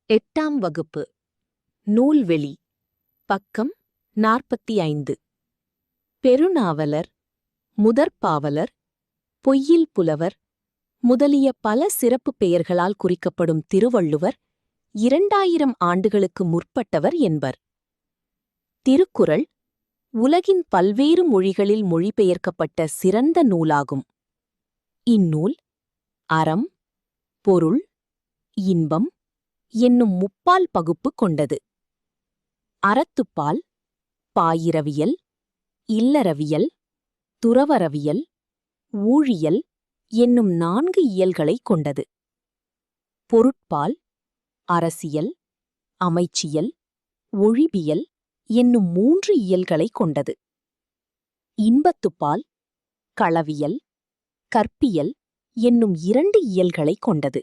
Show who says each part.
Speaker 1: 8ஆம் வகுப்பு நூல்வெளி பக்கம் 45 பெருநாவலர், முதற்பாவலர், பொய்யில் புலவர் முதலிய பல சிறப்புப் பெயர்களால் குறிக்கப்படும் திருவள்ளுவர் 2000 ஆண்டுகளுக்கு முற்பட்டவர் என்பர். திருக்குறள் உலகின் பல்வேறு மொழிகளில் மொழிபெயர்க்கப்பட்ட சிறந்த நூலாகும். இந்நூல் அறம், பொருள், இன்பம் என்னும் முப்பால் பகுப்பு கொண்டது. அறத்துப்பால் பாயிரவியல், இல்லறவியல், துறவறவியல், ஊழியல் என்னும் 4 இயல்களைக் கொண்டது. பொருட்பால் அரசியல், அமைச்சியல், ஒழிபியல் என்னும் 3 இயல்களைக் கொண்டது. இன்பத்துப்பால் களவியல், கற்பியல் என்னும் 2 இயல்களைக் கொண்டது.